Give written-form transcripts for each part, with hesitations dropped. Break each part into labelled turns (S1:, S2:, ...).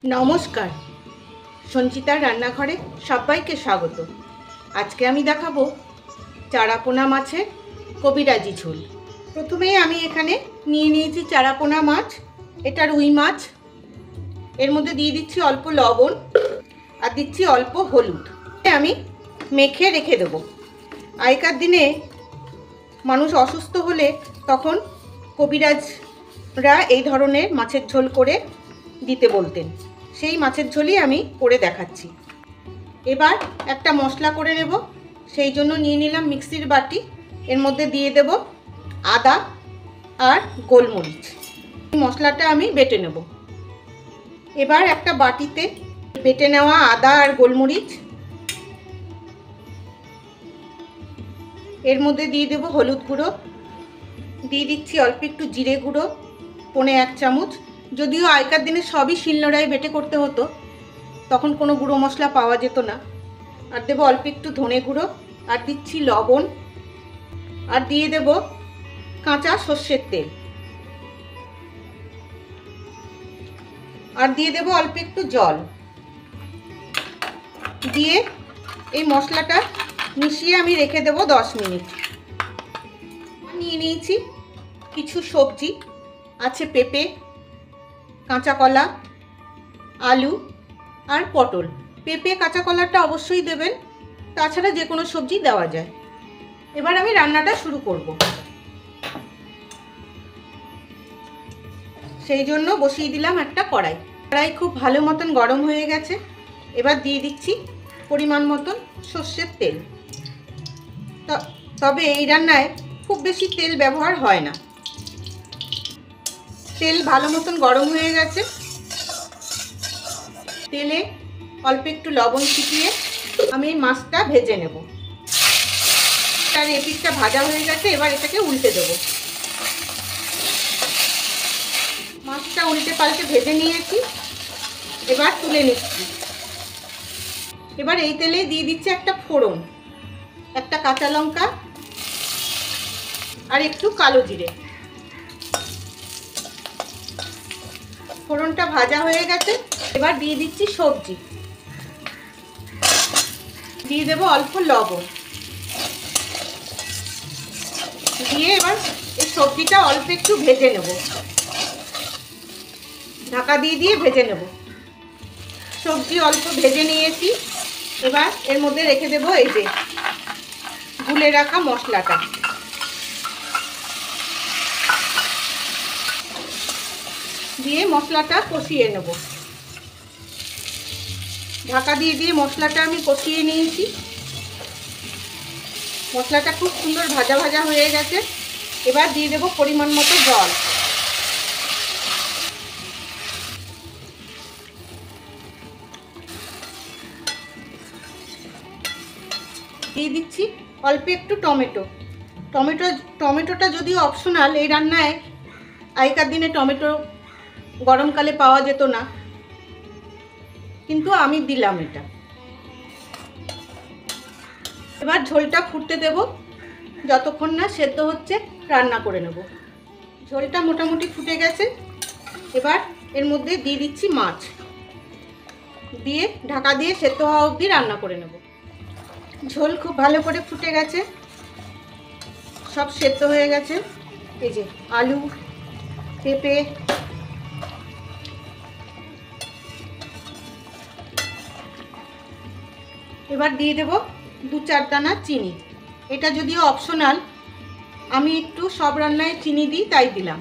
S1: নমস্কার, সঞ্চিতার রান্নাঘরে সবাইকে স্বাগত। আজকে আমি দেখাবো চারাপোনা মাছের কবিরাজি ঝোল। প্রথমেই আমি এখানে নিয়ে নিয়েছি চারাপোনা মাছ, এটা রুই মাছ। এর মধ্যে দিয়ে দিচ্ছি অল্প লবণ আর দিচ্ছি অল্প হলুদ। আমি মেখে রেখে দেবো। আগেকার দিনে মানুষ অসুস্থ হলে তখন কবিরাজরা এই ধরনের মাছের ঝোল করে দিতে বলতেন। সেই মাছের ঝোলই আমি করে দেখাচ্ছি। এবার একটা মশলা করে নেব, সেই জন্য নিয়ে নিলাম মিক্সির বাটি। এর মধ্যে দিয়ে দেব আদা আর গোলমরিচ। এই মশলাটা আমি বেটে নেব। এবার একটা বাটিতে বেটে নেওয়া আদা আর গোলমরিচ, এর মধ্যে দিয়ে দেব হলুদ গুঁড়ো, দিয়ে দিচ্ছি অল্প একটু জিরে গুঁড়ো, 1.25 চামচ। যদিও আগেকার দিনে সবই শিলনোড়ায় বেটে করতে হতো, তখন কোনো গুঁড়ো মশলা পাওয়া যেত না। আর দেবো অল্প একটু ধনে গুঁড়ো, আর দিচ্ছি লবণ, আর দিয়ে দেব কাঁচা সর্ষের তেল, আর দিয়ে দেব অল্প একটু জল। দিয়ে এই মশলাটা মিশিয়ে আমি রেখে দেব 10 মিনিট। নিয়ে নিয়েছি কিছু সবজি, আছে পেঁপে, কাঁচা কলা, আলু আর পটল। পেঁপে কাঁচা কলাটা অবশ্যই দেবেন, তাছাড়া যে কোনো সবজি দেওয়া যায়। এবার আমি রান্নাটা শুরু করব। সেই জন্য বসিয়ে দিলাম একটা কড়াই। কড়াই খুব ভালো মতন গরম হয়ে গেছে। এবার দিয়ে দিচ্ছি পরিমাণ মতন সর্ষের তেল। তবে এই রান্নায় খুব বেশি তেল ব্যবহার হয় না। তেল ভালো মতন গরম হয়ে গেছে। তেলে অল্প একটু লবণ ছিটিয়ে আমি মাছটা ভেজে নেব। তার এপিঠটা ভাজা হয়ে গেছে, এবার এটাকে উল্টে দেব। মাছটা উল্টে পাল্টে ভেজে নিয়েছি, এবার তুলে নিচ্ছি। এবার এই তেলে দিয়ে দিচ্ছি একটা ফোড়ন, একটা কাঁচা লঙ্কা আর একটু কালো জিরে। ফোড়নটা ভাজা হয়ে গেছে, এবার দিয়ে দিচ্ছি সবজি। দিয়ে দেবো অল্প লবণ, দিয়ে এবার এই সবজিটা অল্প একটু ভেজে নেব। ঢাকা দিয়ে ভেজে নেব। সবজি অল্প ভেজে নিয়েছি, এবার এর মধ্যে রেখে দেবো এই যে গুলে রাখা মশলাটা। দিয়ে মশলাটা কষিয়ে নেব। ঢাকা দিয়ে মশলাটা আমি কষিয়ে নিয়েছি। মশলাটা খুব সুন্দর ভাজা ভাজা হয়ে গেছে। এবার দিয়ে দেব পরিমাণ মতো জল। দিয়ে দিচ্ছি অল্প একটু টমেটোটা যদিও অপশনাল। এই রান্নায় আগেকার দিনে টমেটো গরমকালে পাওয়া যেত না, কিন্তু আমি দিলাম এটা। এবার ঝোলটা ফুটতে দেব, যতক্ষণ না সেদ্ধ হচ্ছে রান্না করে নেব। ঝোলটা মোটামুটি ফুটে গেছে। এবার এর মধ্যে দিয়ে দিচ্ছি মাছ, দিয়ে ঢাকা দিয়ে সেদ্ধ হওয়া অবধি রান্না করে নেব। ঝোল খুব ভালো করে ফুটে গেছে, সব সেদ্ধ হয়ে গেছে। এই যে আলু, পেঁপে, এবার দিয়ে দেব 2-4 দানা চিনি। এটা যদিও অপশনাল, আমি একটু সব রান্নায় চিনি দিই তাই দিলাম।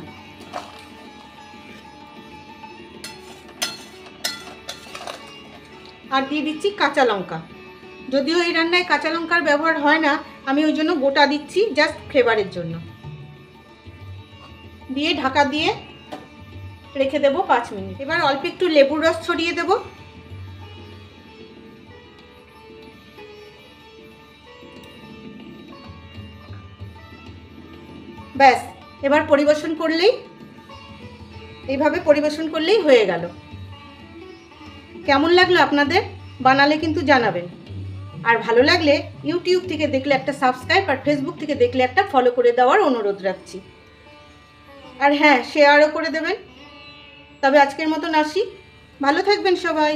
S1: আর দিয়ে দিচ্ছি কাঁচা লঙ্কা। যদিও এই রান্নায় কাঁচা লঙ্কার ব্যবহার হয় না, আমি ওই জন্য গোটা দিচ্ছি জাস্ট ফ্লেভারের জন্য। দিয়ে ঢাকা দিয়ে রেখে দেব 5 মিনিট। এবার অল্প একটু লেবুর রস ছড়িয়ে দেব। ব্যাস, এবার এইভাবে পরিবেশন করলেই হয়ে গেল। কেমন লাগলো আপনাদের? বানালে কিন্তু জানাবেন। আর ভালো লাগলে ইউটিউব থেকে দেখলে একটা সাবস্ক্রাইব, আর ফেসবুক থেকে দেখলে একটা ফলো করে দেওয়ার অনুরোধ রাখছি। আর হ্যাঁ, শেয়ারও করে দেবেন। তবে আজকের মতন আসি। ভালো থাকবেন সবাই।